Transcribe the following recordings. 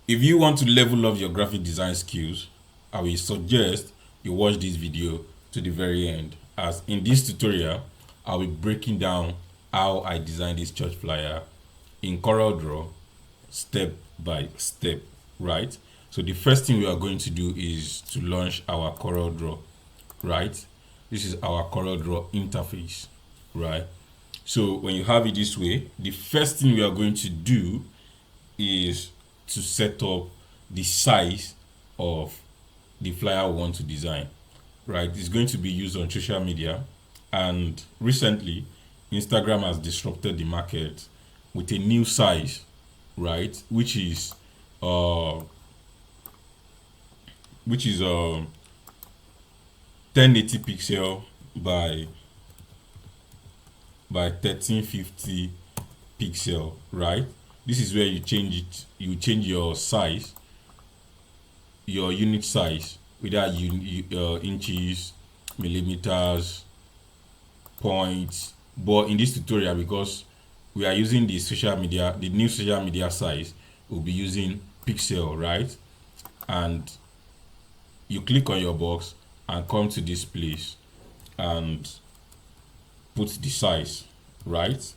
If you want to level up your graphic design skills, I will suggest you watch this video to the very end, as in this tutorial I'll be breaking down how I designed this church flyer in CorelDraw step by step, right? So the first thing we are going to do is to launch our CorelDraw, right? This is our CorelDraw interface, right? So when you have it this way, the first thing we are going to do is to set up the size of the flyer we want to design, right? It's going to be used on social media, and recently Instagram has disrupted the market with a new size, right? Uh which is 1080 pixel by 1350 pixel, right? This is where you change it. You change your size, your unit size, whether inches, millimeters, points. But in this tutorial, because we are using the new social media size, we'll be using pixel, right? And you click on your box and come to this place and put the size, right?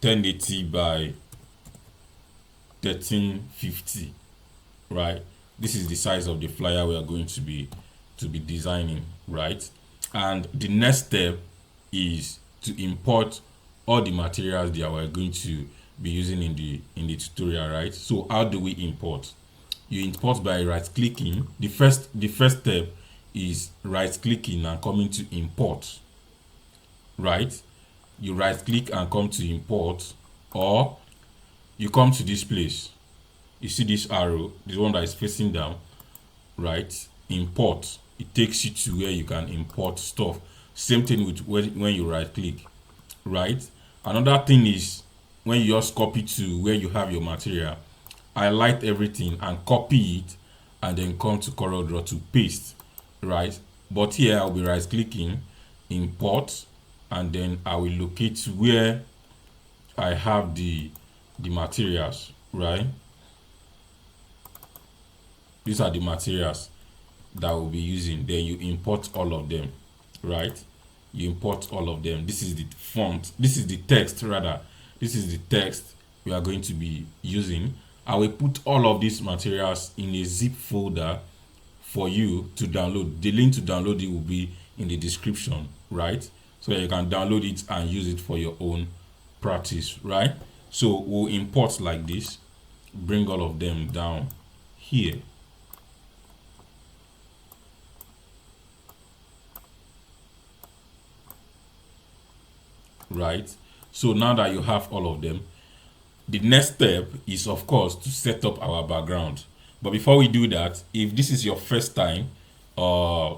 1080 by 1350, right? This is the size of the flyer we are going to be designing, right? And the next step is to import all the materials that we're going to be using in the tutorial, right? So how do we import? You import by right clicking. The first step is right clicking and coming to import, right? You right click and come to import, or you come to this place. You see this arrow, this one that is facing down, right? Import. It takes you to where you can import stuff. Same thing with when you right click, right? Another thing is when you just copy to where you have your material, highlight everything and copy it, and then come to CorelDraw to paste, right? But here I'll be right clicking, import, and then I will locate where I have the materials, right? These are the materials that we'll be using. Then you import all of them, right? You import all of them. This is the font, this is the text rather, this is the text we are going to be using. I will put all of these materials in a zip folder for you to download. The link to download it will be in the description, right? So that you can download it and use it for your own practice, right? So we'll import like this, bring all of them down here, right? So now that you have all of them, the next step is of course to set up our background. But before we do that, if this is your first time uh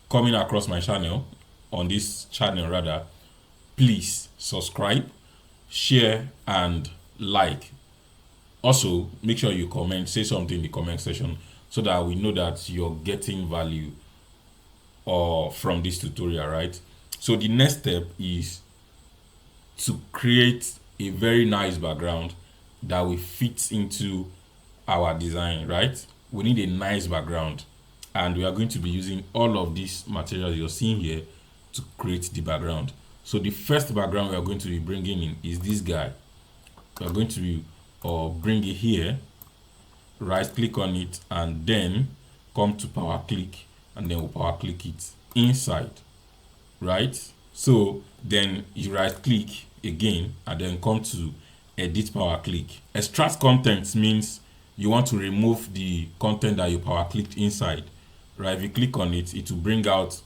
coming across my channel, on this channel rather, please subscribe, share, and like. Also make sure you comment, say something in the comment section, so that we know that you're getting value from this tutorial, right? So the next step is to create a very nice background that will fit into our design, right? We need a nice background, and we are going to be using all of these materials you're seeing here to create the background. So the first background we are going to be bringing in is this guy. We are going to be bring it here, right click on it, and then come to power click, and then we'll power click it inside, right? So then you right click again and then come to edit power click. Extract content means you want to remove the content that you power clicked inside, right? If you click on it, it will bring out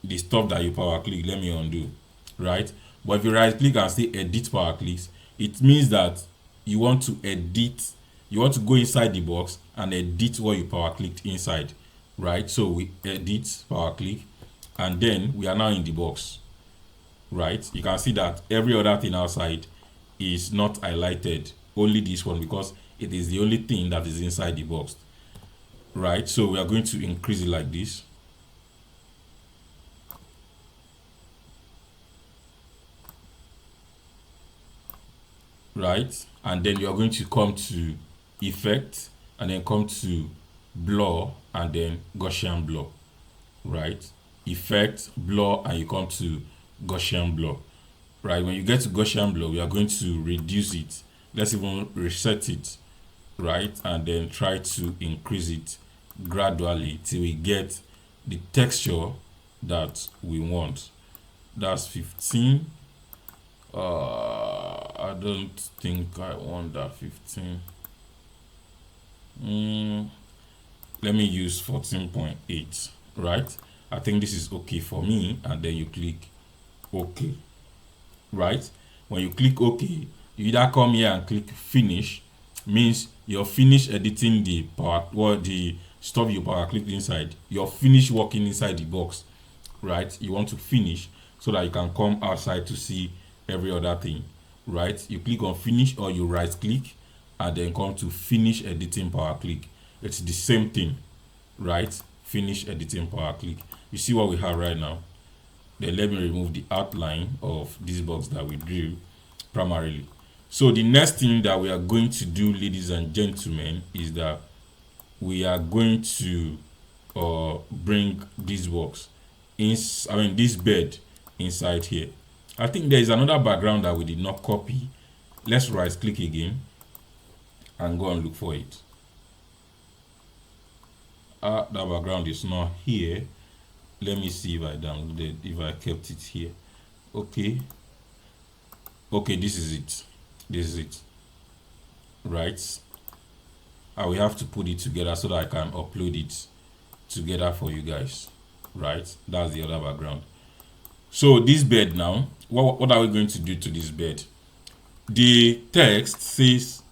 the stuff that you power click. Let me undo, right? But if you right click and say edit power clicks, it means that you want to edit, you want to go inside the box and edit what you power clicked inside, right? So we edit power click, and then we are now in the box, right? You can see that every other thing outside is not highlighted, only this one, because it is the only thing that is inside the box, right? So we are going to increase it like this, right? And then you are going to come to effect, and then come to blur, and then Gaussian blur, right? Effect, blur, and you come to Gaussian blur, right? When you get to Gaussian blur, we are going to reduce it. Let's even reset it, right? And then try to increase it gradually till we get the texture that we want. That's 15. I don't think I want that 15. Let me use 14.8, right? I think this is okay for me, and then you click OK, right? When you click OK, you either come here and click finish, means you're finished editing the stuff you power clicked inside. You're finished working inside the box, right? You want to finish so that you can come outside to see every other thing, right? You click on finish, or you right click and then come to finish editing power click. It's the same thing, right? Finish editing power click. You see what we have right now. Then let me remove the outline of this box that we drew primarily. So the next thing that we are going to do, ladies and gentlemen, is that we are going to bring this box this bed inside here. I think there is another background that we did not copy. Let's right click again and go and look for it. That background is not here. Let me see if I downloaded, if I kept it here. Okay, this is it, right? I will have to put it together so that I can upload it together for you guys, right? That's the other background. So this bed now, what are we going to do to this bed? The text says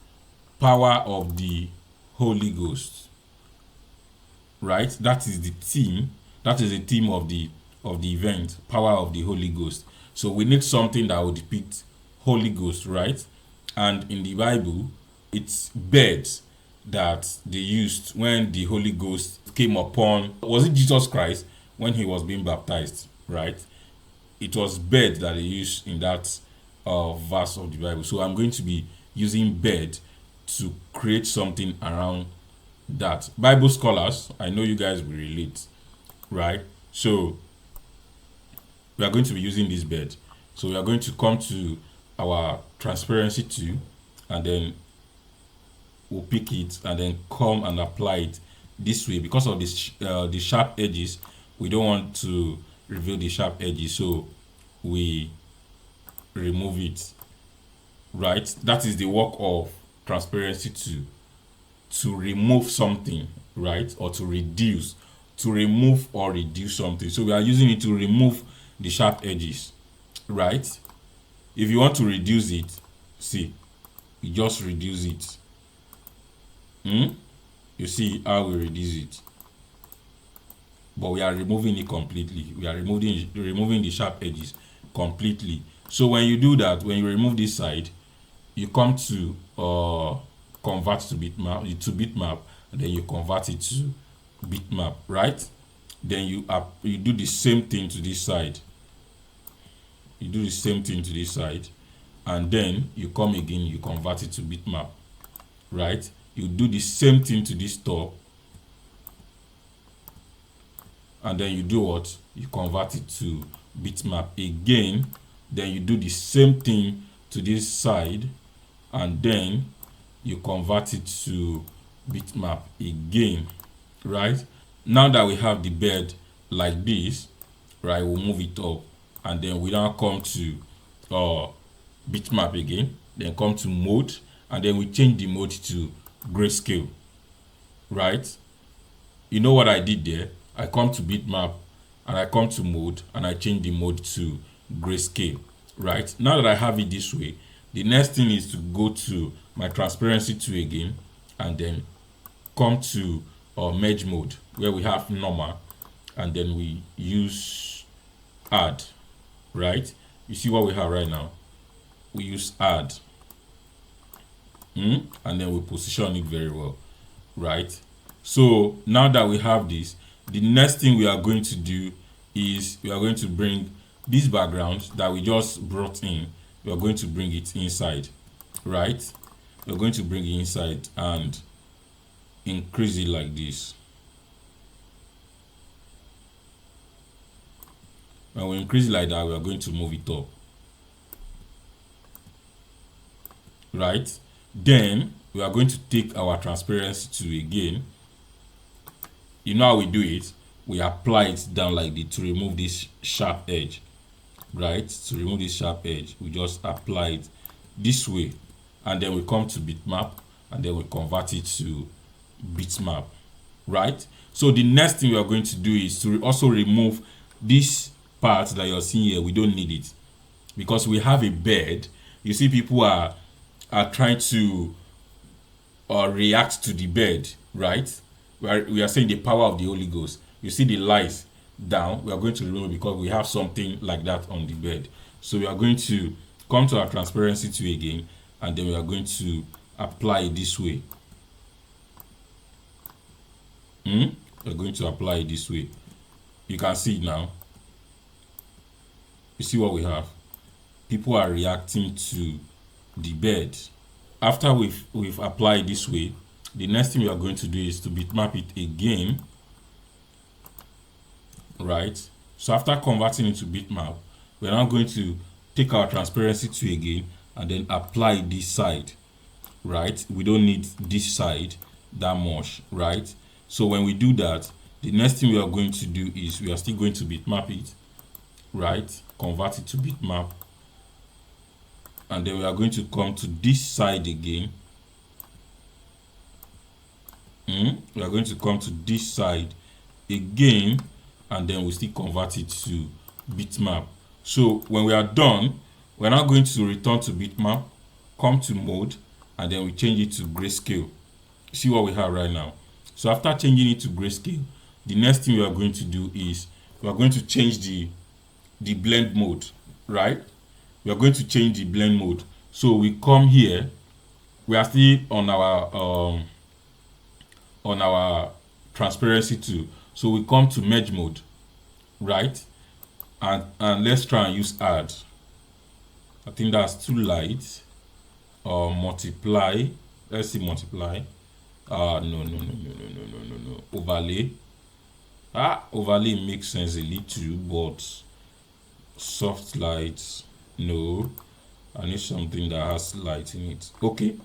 power of the Holy Ghost, right? That is the theme. That is the theme of the event, power of the Holy Ghost. So we need something that will depict Holy Ghost, right? And in the Bible, it's beds that they used when the Holy Ghost came upon, was it Jesus Christ when he was being baptized, right? It was bed that they used in that verse of the Bible. So I'm going to be using bed to create something around that. Bible scholars, I know you guys will relate, right? So we are going to be using this bed. So we are going to come to our transparency tool, and then we'll pick it and then come and apply it this way. Because of this the sharp edges, we don't want to reveal the sharp edges, so we remove it, right? That is the work of transparency to remove something, right? Or to remove or reduce something. So we are using it to remove the sharp edges, right? If you want to reduce it, see, you just reduce it. You see how we reduce it, but we are removing it completely. We are removing the sharp edges completely. So when you do that, when you remove this side, you come to convert to bitmap, and then you convert it to bitmap, right? Then you do the same thing to this side. You do the same thing to this side, and then you come again, you convert it to bitmap, right? You do the same thing to this top, and then you do what? You convert it to bitmap again. Then you do the same thing to this side, and then you convert it to bitmap again, right? Now that we have the bed like this, right, we'll move it up, and then we now come to bitmap again, then come to mode, and then we change the mode to grayscale, right? You know what I did there? I come to bitmap and I come to mode and I change the mode to grayscale, right? Now that I have it this way, the next thing is to go to my transparency tool again, and then come to merge mode where we have normal, and then we use add, right? You see what we have right now? We use add, and then we position it very well, right? So now that we have this, the next thing we are going to do is we are going to bring this background that we just brought in, we are going to bring it inside, right? we're going to bring it inside and increase it like this. When we increase it like that, we are going to move it up, right? Then we are going to take our transparency to again. You know how we do it? We apply it down like this to remove this sharp edge, right? To remove this sharp edge, we just apply it this way, and then we come to bitmap, and then we convert it to bitmap, right? So the next thing we are going to do is to also remove this part that you're seeing here. We don't need it because we have a bed. You see, people are trying to react to the bed, right? We are saying the power of the Holy Ghost. You see the lights down, we are going to remove it because we have something like that on the bed. So we are going to come to our transparency tool again, and then we are going to apply it this way. We're going to apply it this way. You can see it now. You see what we have? People are reacting to the bed. After we've applied this way, the next thing we are going to do is to bitmap it again, right? So after converting it to bitmap, we're now going to take our transparency tool again and then apply this side, right? We don't need this side that much, right? So when we do that, the next thing we are going to do is we are still going to bitmap it, right? Convert it to bitmap, and then we are going to come to this side again. We are going to come to this side again, and then we still convert it to bitmap. So when we are done, we're now going to return to bitmap, come to mode, and then we change it to grayscale. See what we have right now. So after changing it to grayscale, the next thing we are going to do is we are going to change the blend mode, right? We are going to change the blend mode. So we come here, we are still on our transparency tool. So we come to merge mode, right? And let's try and use add. I think that's too light. Multiply. Let's see multiply. No. Overlay. Overlay makes sense a little, but soft light, no. I need something that has light in it. Okay.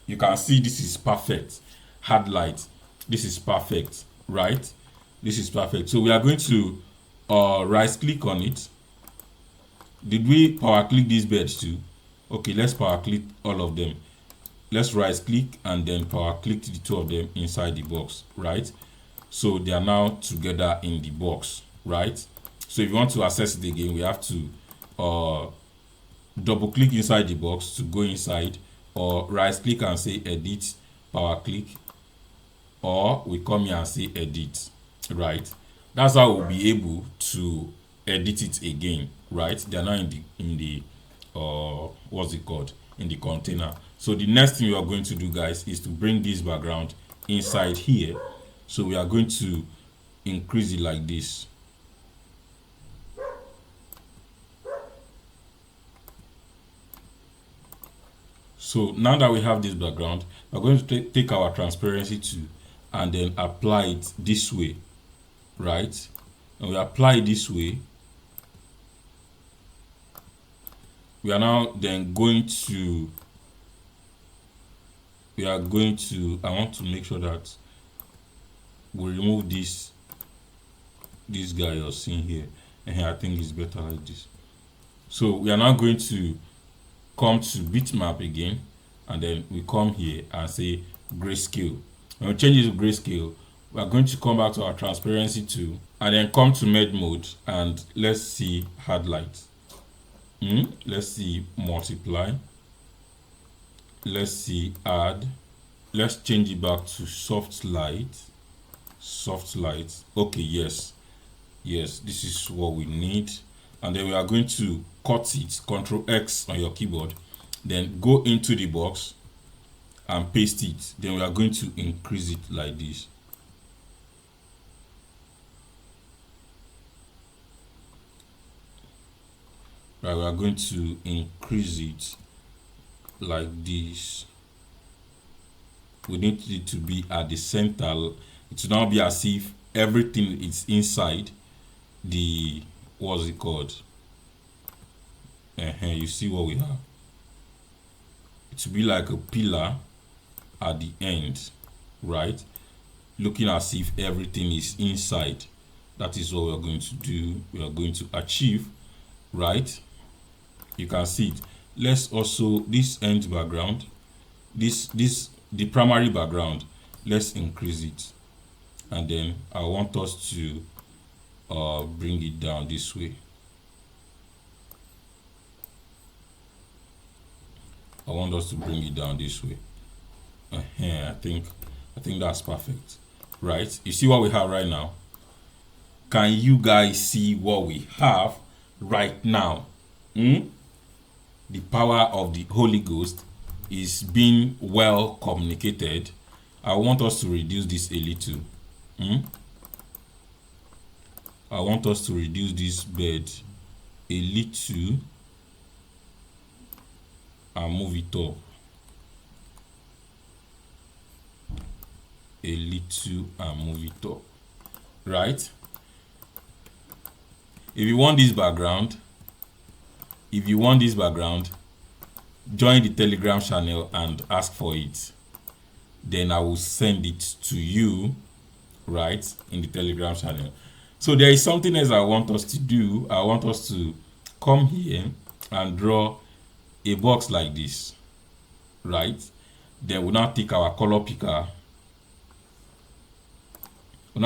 You can see this is perfect. Hard light. This is perfect, right? This is perfect. So we are going to right click on it. Did we power click these beds too? Okay, let's power click all of them. Let's right click and then power click the two of them inside the box, right? So they are now together in the box, right? So if you want to access it again, we have to double click inside the box to go inside, or right click and say edit, power click, or we come here and say edit, right? That's how we'll be able to edit it again, right? They're now in the what's it called, in the container. So the next thing we are going to do, guys, is to bring this background inside here. So we are going to increase it like this. So now that we have this background, we're going to take our transparency tool and then apply it this way, right? And we apply it this way. We are now then going to, I want to make sure that we remove this guy you're seeing here, and I think it's better like this. So we are now going to come to bitmap again, and then we come here and say grayscale. When we change it to grayscale, we are going to come back to our transparency tool and then come to merge mode, and let's see hard light. Let's see multiply. Let's see add. Let's change it back to soft light. Okay, yes, this is what we need. And then we are going to cut it, Ctrl X on your keyboard, then go into the box and paste it. Then we are going to increase it like this. Right, we are going to increase it like this. We need it to be at the center. It should not be as if everything is inside the, what's it called? You see what we have? It should be like a pillar at the end, right? Looking as if everything is inside. That is what we are going to do. We are going to achieve, right? You can see it. Let's also, this end background, the primary background, let's increase it, and then I want us to bring it down this way. I want us to bring it down this way. I think that's perfect, right? You see what we have right now? Can you guys see what we have right now? The power of the Holy Ghost is being well communicated. I want us to reduce this a little. I want us to reduce this bed a little and move it up a little and move it up, right? If you want this background, join the Telegram channel and ask for it. Then I will send it to you, right, in the Telegram channel. So there is something else I want us to do. I want us to come here and draw a box like this, right? Then we'll now take our color picker. And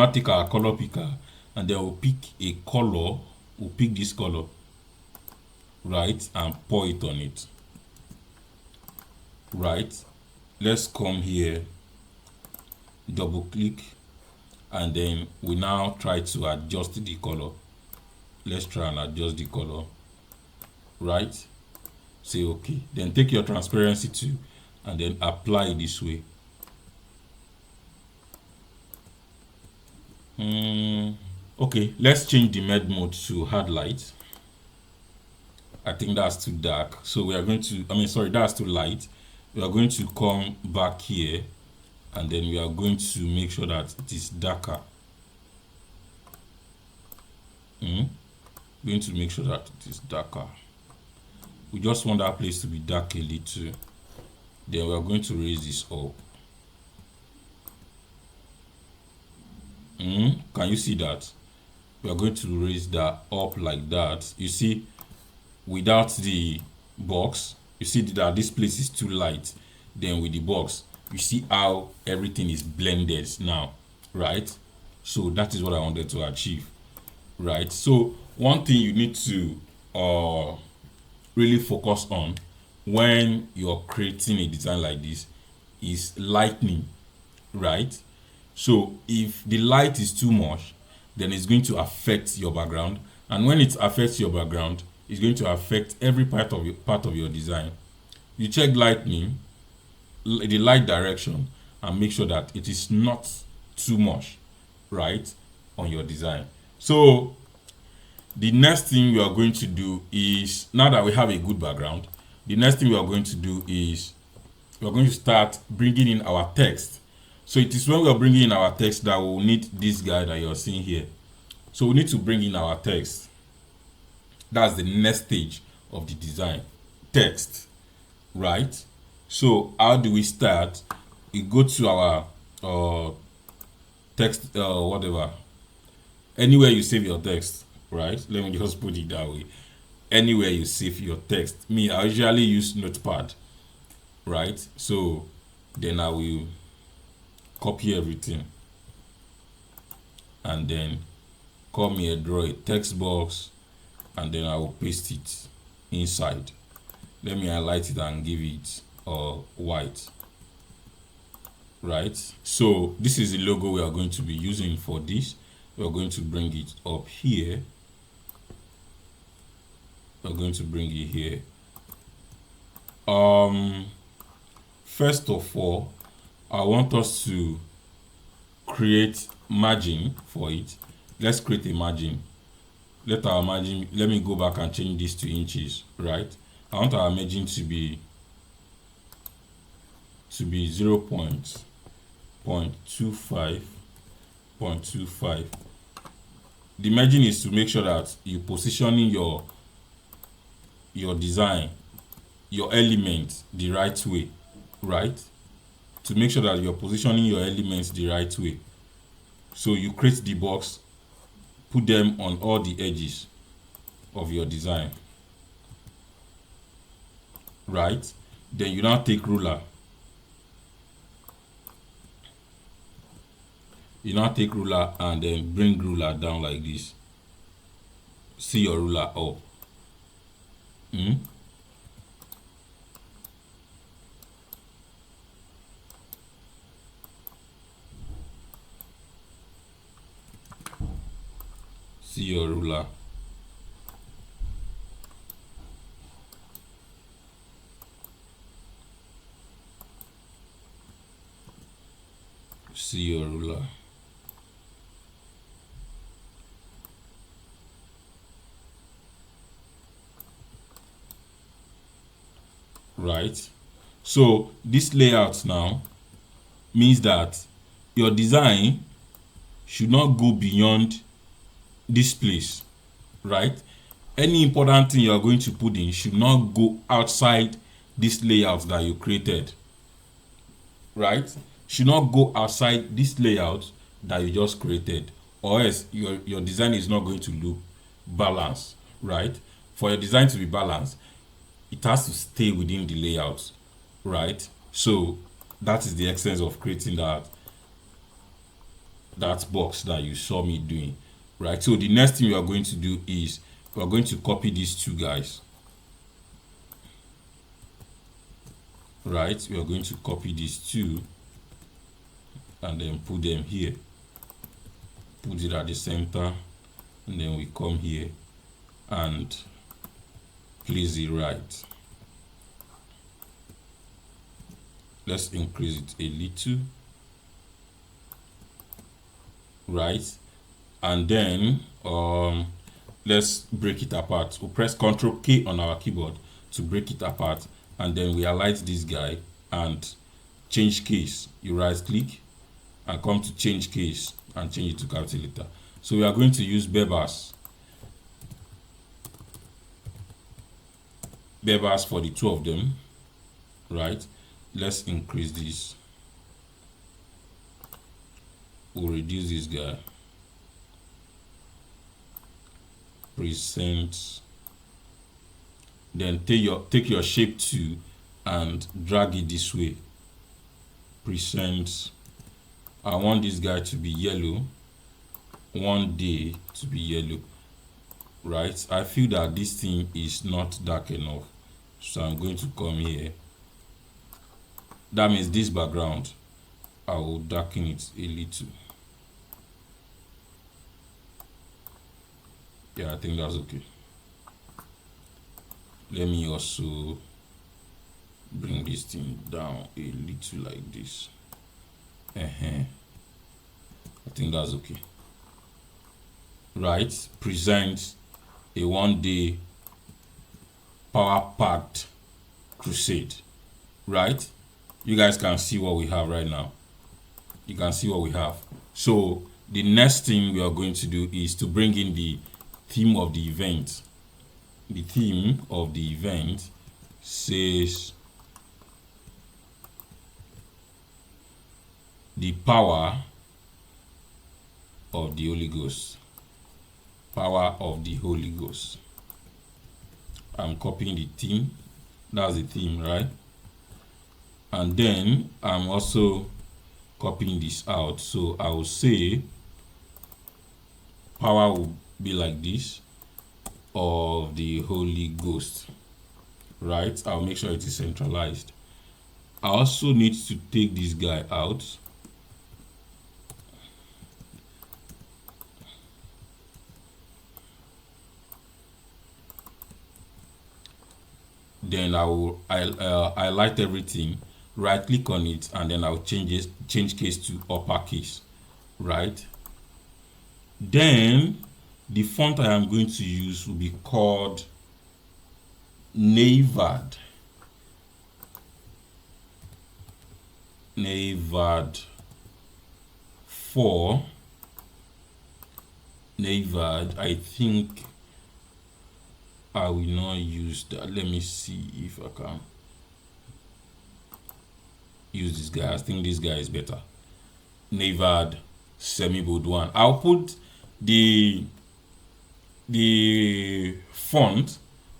then we'll pick a color. We'll pick this color, right, and pour it on it, right? Let's come here, double click, and then we now try to adjust the color. Let's try and adjust the color, right? Say okay, then take your transparency tool and then apply it this way. Okay, let's change the med mode to hard light. I think that's too dark, so we are going to, that's too light. We are going to come back here and then we are going to make sure that it is darker. Going to make sure that it is darker. We just want that place to be dark a little. Then we are going to raise this up. Can you see that? We are going to raise that up like that. You see, without the box, you see that this place is too light. Then with the box, you see how everything is blended now, right? So that is what I wanted to achieve, right? So one thing you need to really focus on when you're creating a design like this is lighting, right? So if the light is too much, then it's going to affect your background, and when it affects your background, it's going to affect every part of your design. You check lighting, the light direction, and make sure that it is not too much, right, on your design. So the next thing we are going to do is, now that we have a good background, the next thing we are going to do is we are going to start bringing in our text. So it is when we are bringing in our text that we will need this guy that you're seeing here. So we need to bring in our text. That's the next stage of the design, text, right? So how do we start? We go to our text, whatever, anywhere you save your text, right? Let me just put it that way. Anywhere you save your text. I usually use Notepad, right? So then I will copy everything and then come here, draw a text box, and then I will paste it inside. Let me highlight it and give it white, right? So this is the logo we are going to be using for this. We are going to bring it up here. We're going to bring it here. First of all, I want us to create margin for it. Let's create a margin. Let me go back and change this to inches, right? I want our margin to be to be 0.25. The margin is to make sure that you positioning your design, your element the right way, right? To make sure that you're positioning your elements the right way. So you create the box, put them on all the edges of your design, right? Then you now take ruler. You now take ruler and then bring ruler down like this. See your ruler up. See your ruler. See your ruler. Right? So this layout now means that your design should not go beyond this place, right? Any important thing you are going to put in should not go outside this layout that you created, right? Should not go outside this layout that you just created, or else your design is not going to look balanced, right? For your design to be balanced, it has to stay within the layout, right? So that is the essence of creating that box that you saw me doing, right? So the next thing we are going to do is we are going to copy these two guys, right? We are going to copy these two and then put them here, put it at the center, and then we come here and place it right. Let's increase it a little, right? And then let's break it apart. We'll press Ctrl K on our keyboard to break it apart, and then we highlight this guy and change case. You right click and come to change case and change it to capital letter. So we are going to use Bebas for the two of them, right? Let's increase this. We'll reduce this guy. Present. Then take your shape 2 and drag it this way. Present. I want this guy to be yellow. One day to be yellow, right? I feel that this thing is not dark enough, so I'm going to come here. That means this background, I will darken it a little. Yeah, I think that's okay. Let me also bring this thing down a little like this. I think that's okay. Right? Present a one-day power-packed crusade. Right? You guys can see what we have right now. You can see what we have. So the next thing we are going to do is to bring in the theme of the event. The theme of the event says the power of the Holy Ghost. Power of the Holy Ghost. I'm copying the theme. That's the theme, right? And then I'm also copying this out. So I will say power will be like this, of the Holy Ghost, right? I'll make sure it is centralized. I also need to take this guy out. Then I will highlight everything, right click on it, and then I'll change case to uppercase, right? Then the font I am going to use will be called Neilvard Neilvard 4. Neilvard, I think I will not use that. Let me see if I can use this guy. I think this guy is better. Neilvard Semibold One. I'll put the font,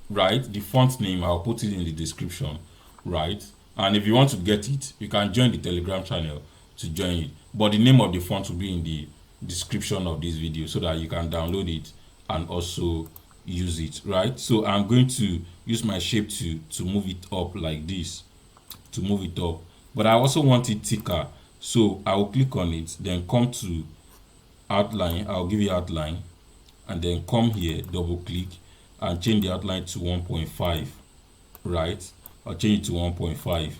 right? The font name, I'll put it in the description, right? And if you want to get it, you can join the Telegram channel to join it. But the name of the font will be in the description of this video so that you can download it and also use it, right? So I'm going to use my shape to move it up like this, to move it up. But I also want it thicker, so I will click on it, then come to outline. I'll give you outline, and then come here, double click, and change the outline to 1.5, right? I'll change it to 1.5,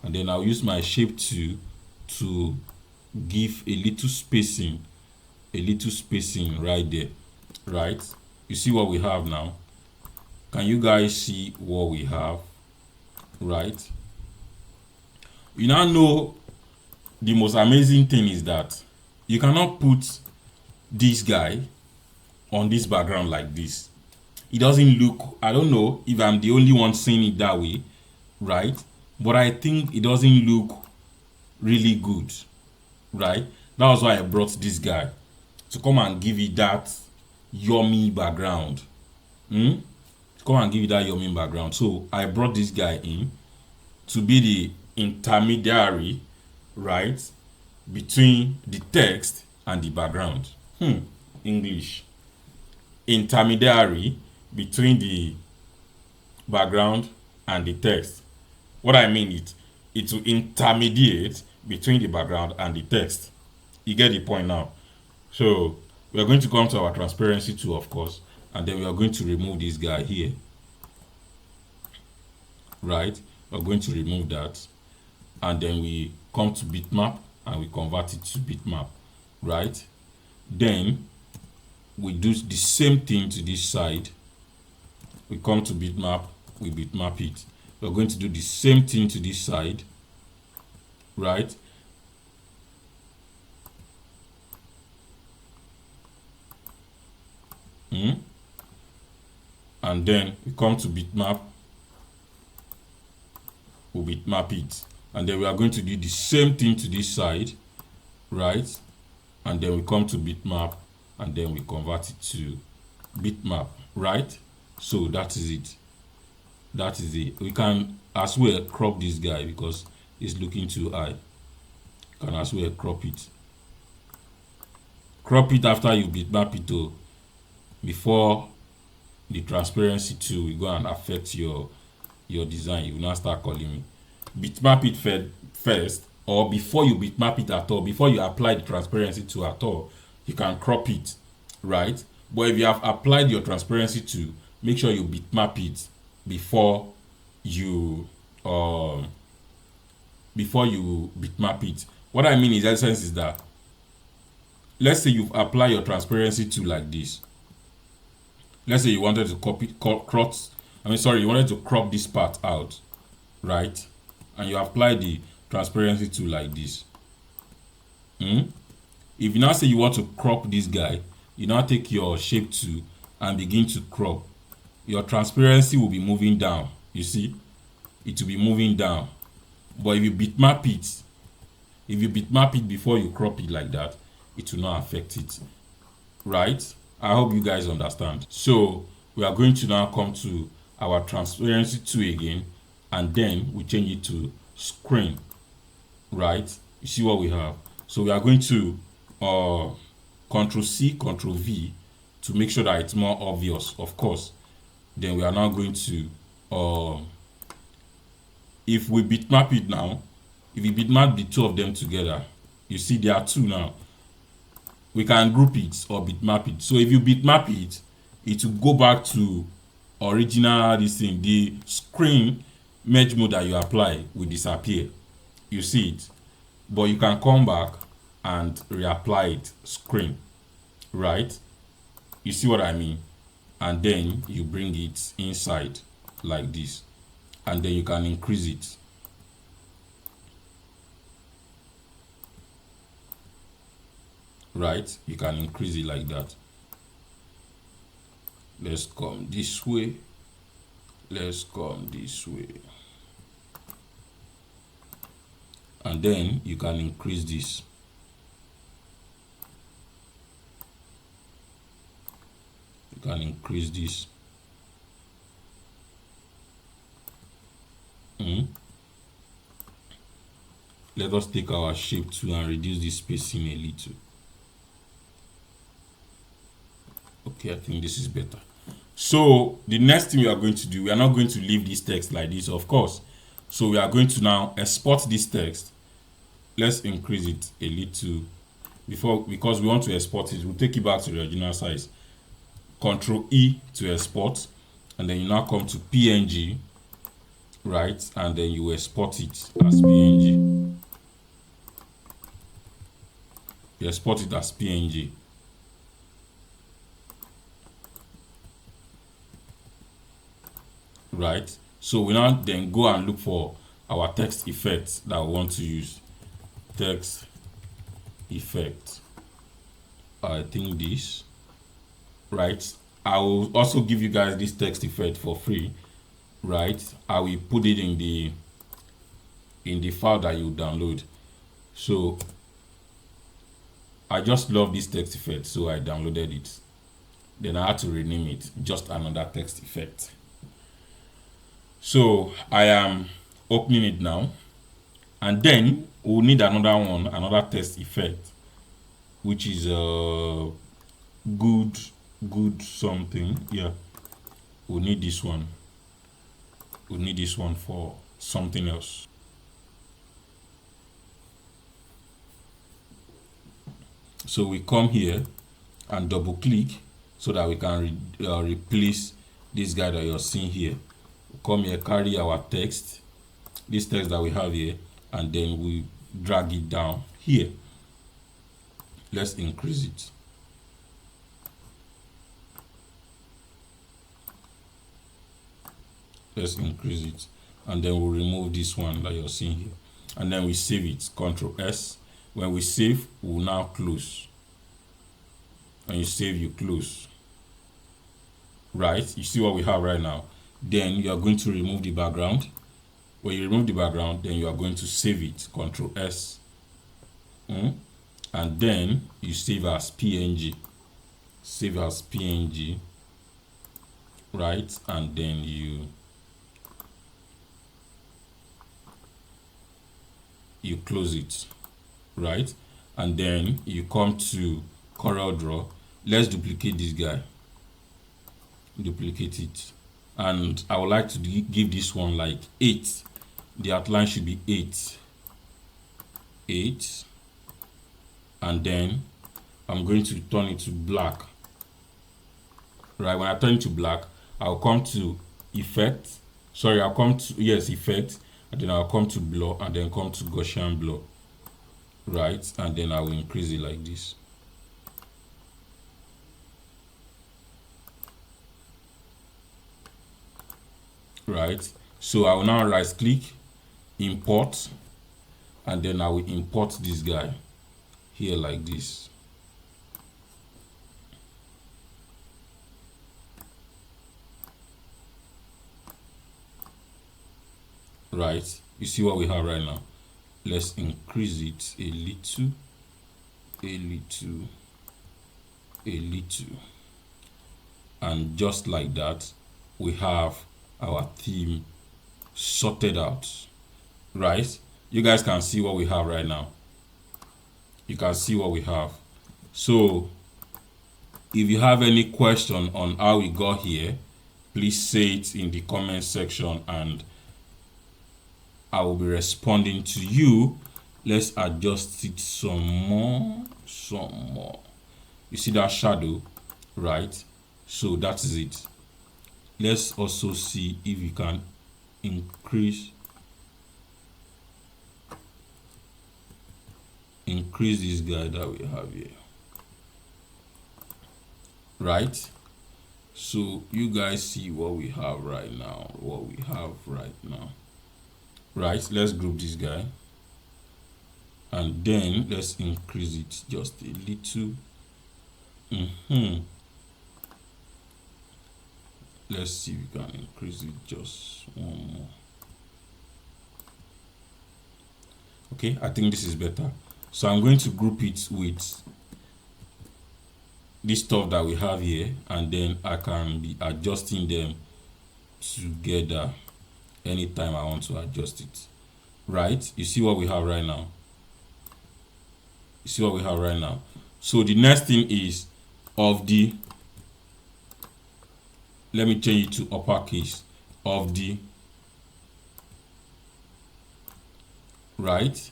and then I'll use my shape to give a little spacing right there, right? You see what we have now? Can you guys see what we have, right? You now know the most amazing thing is that you cannot put this guy on this background like this. It doesn't look, I don't know if I'm the only one seeing it that way, right? But I think it doesn't look really good, right? That was why I brought this guy to come and give it that yummy background. To come and give it that yummy background. So I brought this guy in to be the intermediary, right, between the text and the background. English. Intermediary between the background and the text. What I mean is, it will intermediate between the background and the text. You get the point now. So we are going to come to our transparency tool, of course, and then we are going to remove this guy here, right? We're going to remove that, and then we come to bitmap and we convert it to bitmap, right? Then we do the same thing to this side. We come to bitmap, we bitmap it. We're going to do the same thing to this side, right? And then we come to bitmap, we bitmap it, and then we are going to do the same thing to this side, right? And then we come to bitmap, and then we convert it to bitmap, right? So that is it. That is it. We can as well crop this guy because it's looking too high. You can as well crop it. Crop it after you bitmap it though, before the transparency tool will go and affect your design. You will not start calling me. Bitmap it first, or before you bitmap it at all, before you apply the transparency tool at all, you can crop it, right? But if you have applied your transparency tool, make sure you bitmap it before you bitmap it. What I mean in essence is that, let's say you've applied your transparency tool like this. Let's say you wanted to you wanted to crop this part out, right? And you apply the transparency tool like this. If you now say you want to crop this guy, you now take your shape tool and begin to crop. Your transparency will be moving down. You see, it will be moving down. But if you bitmap it before you crop it like that, it will not affect it, right? I hope you guys understand. So we are going to now come to our transparency tool again, and then we change it to screen, right? You see what we have. So we are going to Ctrl C, Ctrl V to make sure that it's more obvious, of course. Then we are now going to if we bitmap it now, if we bitmap the two of them together, you see there are two now. We can group it or bitmap it. So if you bitmap it, it will go back to original this thing. The screen merge mode that you apply will disappear. You see it, but you can come back and reapply it screen, right? You see what I mean? And then you bring it inside like this, and then you can increase it. right? You can increase it like that. Let's come this way. Let's come this way. And then you can increase this. You can increase this. Let us take our shape tool and reduce the spacing a little. Okay, I think this is better. So the next thing we are going to do, we are not going to leave this text like this, of course. So we are going to now export this text. Let's increase it a little because we want to export it. We'll take it back to the original size. Control E to export, and then you now come to PNG, right? And then you export it as PNG. You export it as PNG. Right? So we now then go and look for our text effect that we want to use. Text effect. I think this. Right? I will also give you guys this text effect for free. Right? I will put it in the file that you download. So I just love this text effect, so I downloaded it. Then I had to rename it, just another text effect. So I am opening it now, and then we'll need another one, another text effect, which is good something. Yeah, we'll need this one. We'll need this one for something else. So we come here and double click so that we can replace this guy that you're seeing here. Come here, carry our text, this text that we have here, and then we drag it down here. Let's increase it. Let's increase it, and then we'll remove this one that you're seeing here, and then we save it. Control S. When we save, we'll now close. When you save, you close. Right? You see what we have right now. Then you are going to remove the background. When you remove the background, then you are going to save it. Control S. And then you save as PNG. Save as PNG. Right? And then you close it. Right? And then you come to CorelDraw. Let's duplicate this guy. Duplicate it. And I would like to give this one like 8. The outline should be 8. And then I'm going to turn it to black. Right, when I turn it to black, I'll come to effect. Sorry, I'll come to effect, and then I'll come to blur, and then come to Gaussian blur. Right, and then I will increase it like this. Right, so I will now right click, import, and then I will import this guy here like this. Right, you see what we have right now. Let's increase it a little, and just like that, we have our theme sorted out. Right, you guys can see what we have right now. You can see what we have. So if you have any question on how we got here, please say it in the comment section and I will be responding to you. Let's adjust it some more. You see that shadow, right? So that is it. Let's also see if we can increase this guy that we have here. Right? So you guys see what we have right now. Right, let's group this guy. and then let's increase it just a little. Let's see if we can increase it just one more. Okay, I think this is better. So I'm going to group it with this stuff that we have here, and then I can be adjusting them together anytime I want to adjust it. Right? You see what we have right now? You see what we have right now? So the next thing is of the, let me change it to uppercase, of the, right?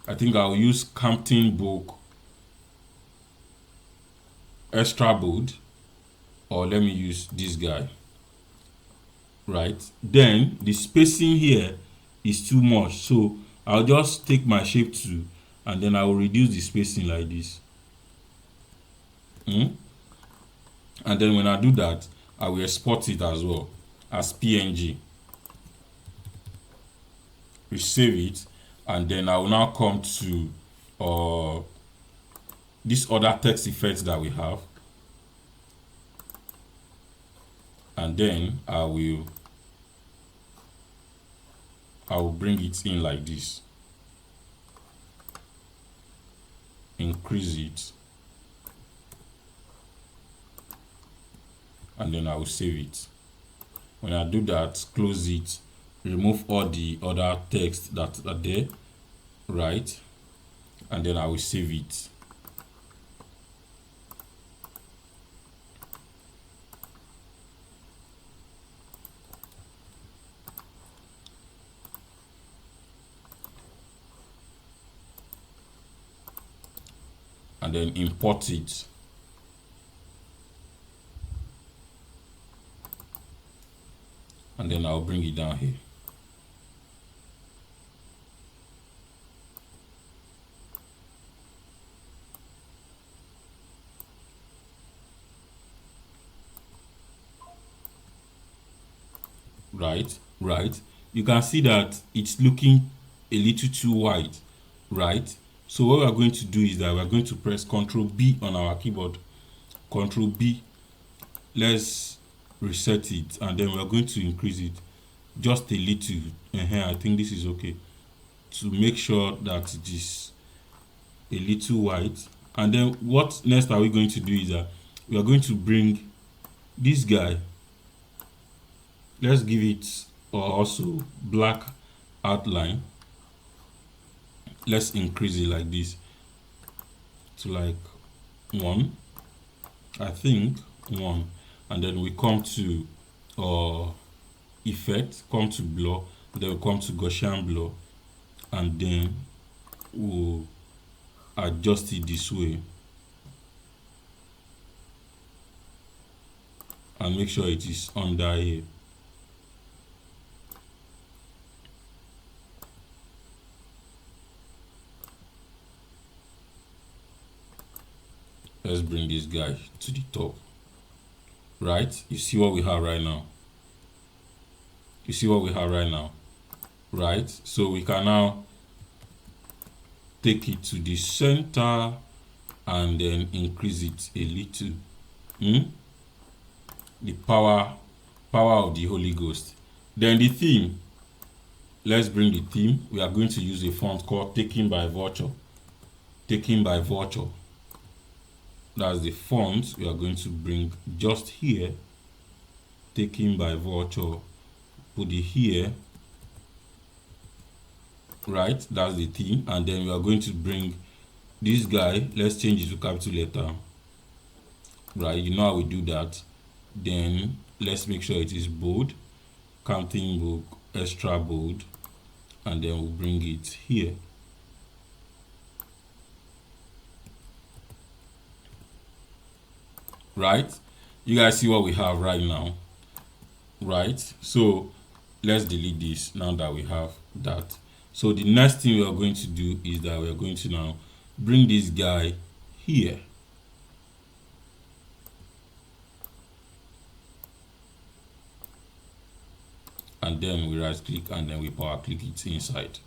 I think I'll use Campton Book extra bold, or let me use this guy, right? Then the spacing here is too much, so I'll just take my shape tool and then I will reduce the spacing like this. And then when I do that, I will export it as well as PNG. We save it, and then I will now come to this other text effects that we have, and then I will bring it in like this, increase it, and then I will save it. When I do that, close it, remove all the other text that are there, right? And then I will save it. And then import it. And then I'll bring it down here. Right. You can see that it's looking a little too wide, right? So what we are going to do is that we are going to press Ctrl B on our keyboard. Ctrl B. Let's reset it, and then we are going to increase it just a little. I think this is okay, to make sure that it is a little wide. And then what next are we going to do is that we are going to bring this guy, let's give it also black outline. Let's increase it like this to like 1, I think 1, and then we come to effect, come to blur, then we come to Gaussian blur, and then we'll adjust it this way and make sure it is under here. Let's bring this guy to the top. Right? You see what we have right now? You see what we have right now? Right? So we can now take it to the center and then increase it a little. The power of the Holy Ghost. Then the theme. Let's bring the theme. We are going to use a font called Taken by Vulture. Taken by Vulture. That's the font we are going to bring just here. Taken by Vulture. Put it here. Right, that's the theme. And then we are going to bring this guy. Let's change it to capital letter. Right, you know how we do that. Then let's make sure it is bold. Campton Book extra bold. And then we'll bring it here. Right, you guys see what we have right now? Right, so let's delete this now that we have that. So the next thing we are going to do is that we are going to now bring this guy here. And then we right click and then we power click it inside.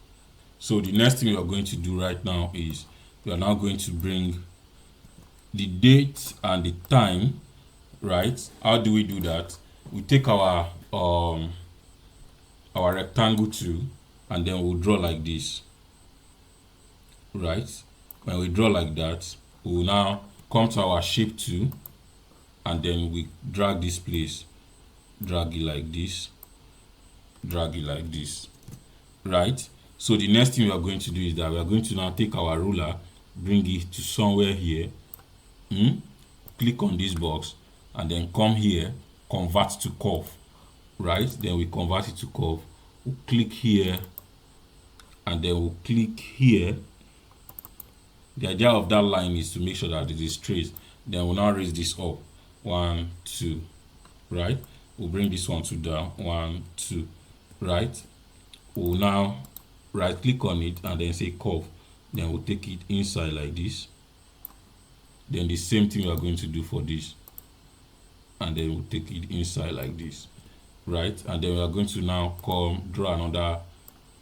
So the next thing we are going to do right now is we are now going to bring the date and the time, right? How do we do that? We take our rectangle tool and then we'll draw like this, right? When we draw like that, we will now come to our shape tool and then we drag this place, drag it like this, drag it like this, right? So the next thing we are going to do is that we are going to now take our ruler, bring it to somewhere here, click on this box and then come here, convert to curve, right? Then we convert it to curve. We'll click here and then we'll click here. The idea of that line is to make sure that it is straight. Then we'll now raise this up, 1, 2, right? We'll bring this one to down, 1, 2, right? We'll now right click on it and then say curve. Then we'll take it inside like this. Then the same thing we are going to do for this, and then we'll take it inside like this, right? And then we are going to now draw another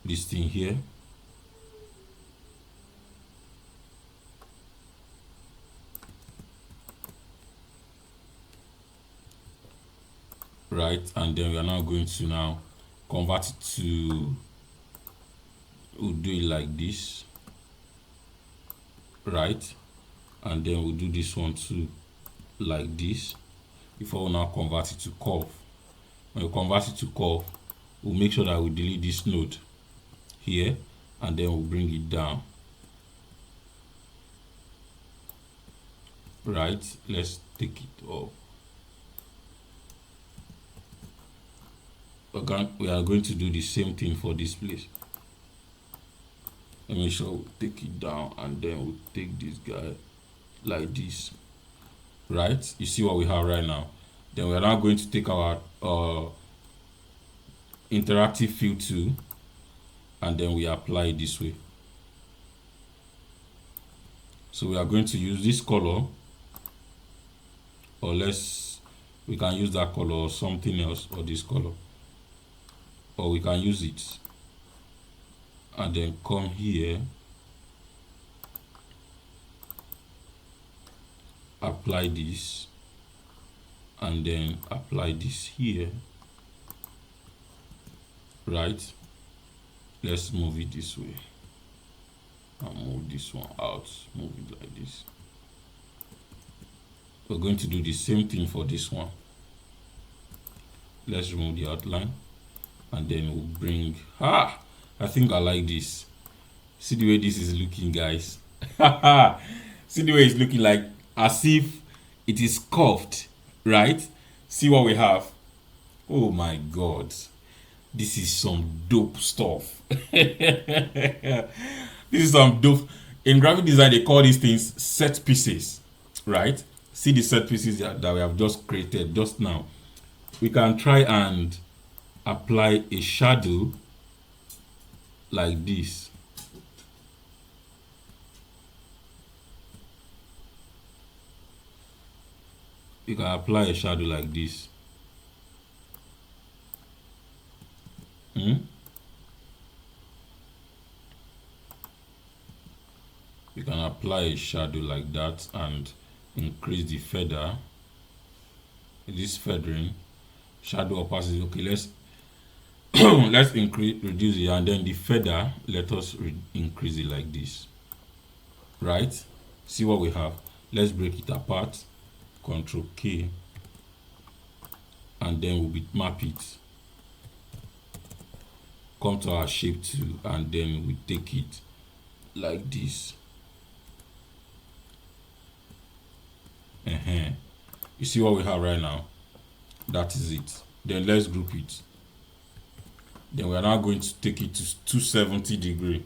this thing here, right? And then we are now going to now convert it to, we'll do it like this, right? And then we'll do this one too like this before we now convert it to curve. When we convert it to curve, we'll make sure that we delete this node here and then we'll bring it down, right? Let's take it off. We are going to do the same thing for this place. Let me show we take it down and then we'll take this guy like this, right? You see what we have right now. Then we are now going to take our interactive fill tool and then we apply it this way. So we are going to use this color, or we can use that color or something else, or this color, or we can use it and then come here, apply this and then apply this here, right? Let's move it this way and move this one out, move it like this. We're going to do the same thing for this one. Let's remove the outline and then we'll bring, I think I like this. See the way this is looking, guys. See the way it's looking, like as if it is curved, right? See what we have. Oh my god, this is some dope stuff. This is some dope. In graphic design they call these things set pieces, right? See the set pieces that we have just created just now. We can try and apply a shadow like this. You can apply a shadow like this. You can apply a shadow like that and increase the feather. This feathering, shadow opacity. Okay, let's reduce it, and then the feather, let us increase it like this, right? See what we have. Let's break it apart, Ctrl K, and then we'll bitmap it. Come to our shape tool and then we take it like this. You see what we have right now? That is it. Then let's group it. Then we are now going to take it to 270 degree,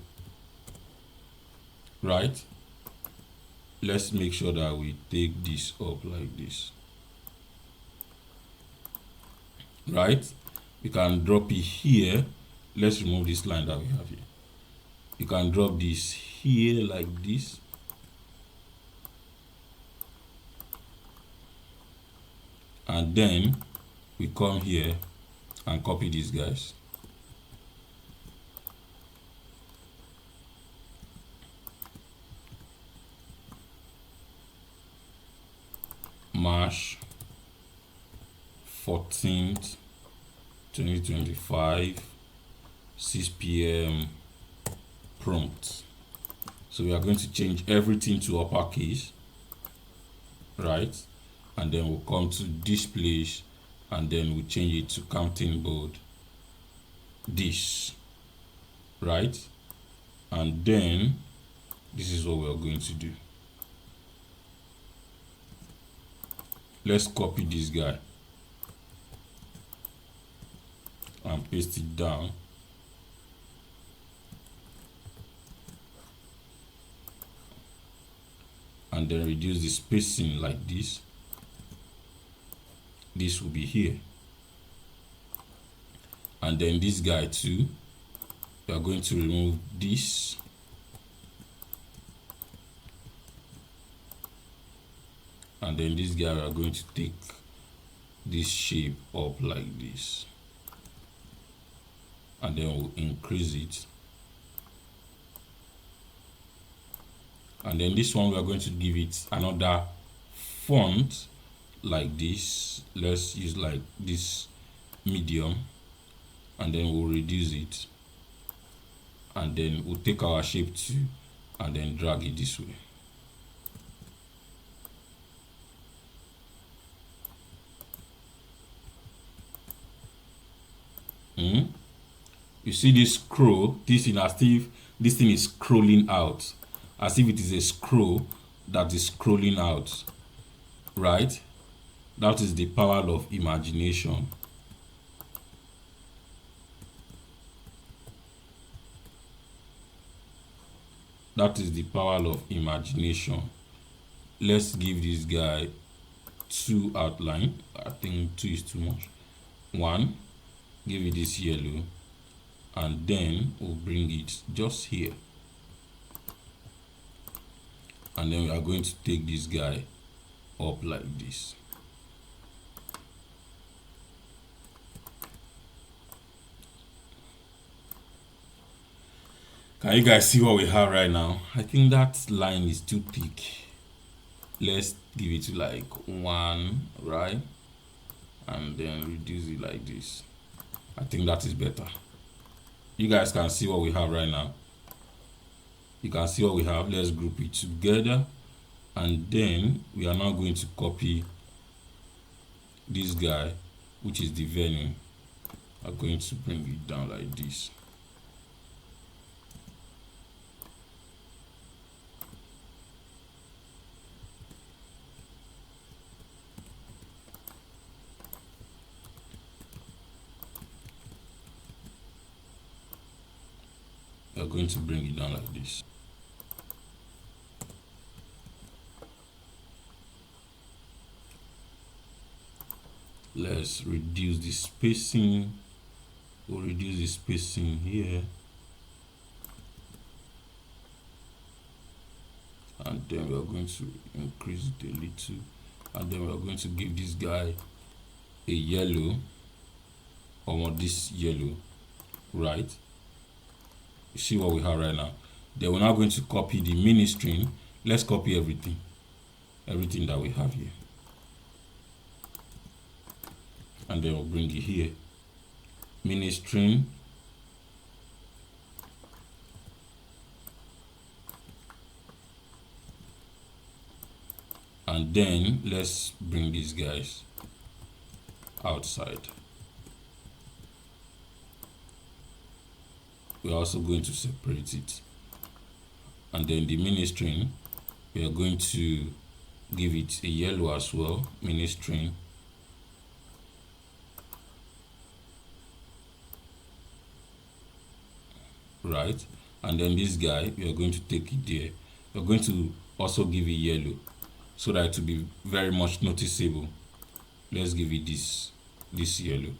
right? Let's make sure that we take this up like this, right? We can drop it here. Let's remove this line that we have here. You can drop this here like this. And then we come here and copy these guys. March 14th 2025 6 p.m. prompt. So we are going to change everything to uppercase, right? And then we'll come to this place and then we'll change it to Campton Book this, right? And then this is what we are going to do. Let's copy this guy and paste it down. And then reduce the spacing like this. This will be here. And then this guy too, we are going to remove this. And then this guy, we are going to take this shape up like this. And then we'll increase it. And then this one, we are going to give it another font like this. Let's use like this medium, and then we'll reduce it, and then we'll take our shape too and then drag it this way. You see this scroll, this thing as if this thing is scrolling out, as if it is a scroll that is scrolling out, right? That is the power of imagination. That is the power of imagination. Let's give this guy 2 outline. I think 2 is too much. 1, give it this yellow, and then we'll bring it just here. And then we are going to take this guy up like this. Can you guys see what we have right now? I think that line is too thick. Let's give it to like 1, right? And then reduce it like this. I think that is better. You guys can see what we have right now. You can see what we have. Let's group it together, and then we are now going to copy this guy, which is the venue. I'm going to bring it down like this. We are going to bring it down like this. Let's reduce the spacing. We'll reduce the spacing here, and then we are going to increase it a little, and then we are going to give this guy a yellow, or this yellow, right? You see what we have right now. Then we're now going to copy the mini string. Let's copy everything that we have here, and then we'll bring it here. Mini string, and then let's bring these guys outside. We're also going to separate it, and then the mini string, we are going to give it a yellow as well. Mini string, right? And then this guy, we are going to take it there. We're going to also give it yellow so that it will be very much noticeable. Let's give it this yellow,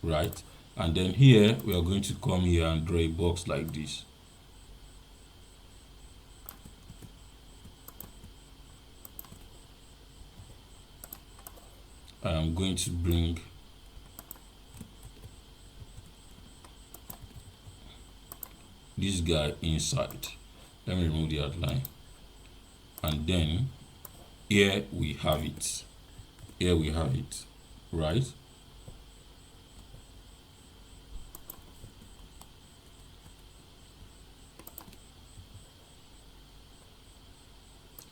right? And then here we are going to come here and draw a box like this. I am going to bring this guy inside. Let me remove the outline, and then here we have it. Here we have it, right?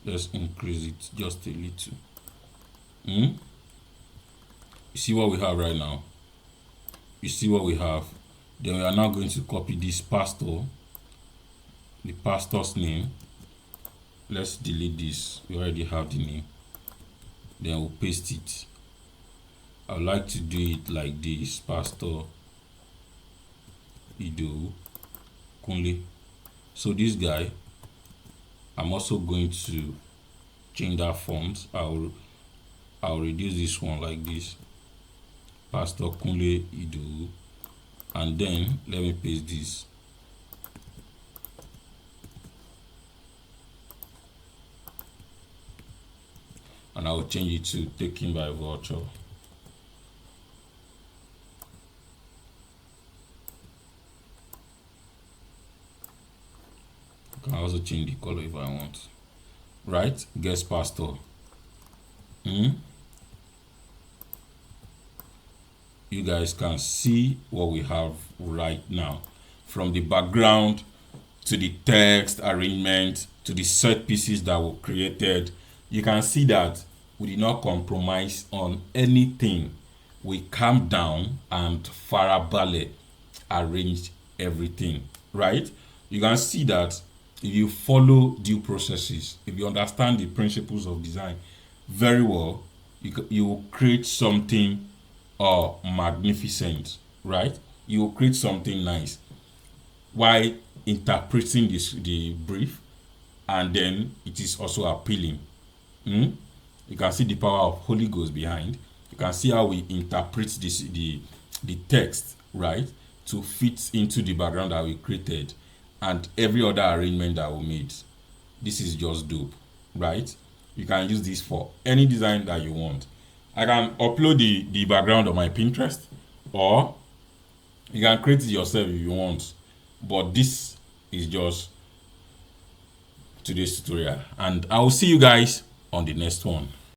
Let's increase it just a little. You see what we have right now? You see what we have? Then we are now going to copy this pastor, the pastor's name. Let's delete this. We already have the name. Then we'll paste it. I would like to do it like this: Pastor Ido Kunle. So this guy, I'm also going to change that font. I'll reduce this one like this: Pastor Kunle Ido, and then let me paste this. And I will change it to Taken by Vulture. I can also change the color if I want. Right? Guest pastor. You guys can see what we have right now. From the background to the text arrangement to the set pieces that were created, you can see that we did not compromise on anything. We calmed down and farabalẹ̀ arranged everything, right? You can see that if you follow due processes, if you understand the principles of design very well, you will create something magnificent, right? You will create something nice while interpreting the brief, and then it is also appealing. You can see the power of Holy Ghost behind. You can see how we interpret the text, right, to fit into the background that we created and every other arrangement that we made. This is just dope, right? You can use this for any design that you want. I can upload the background on my Pinterest, or you can create it yourself if you want. But this is just today's tutorial, and I will see you guys on the next one.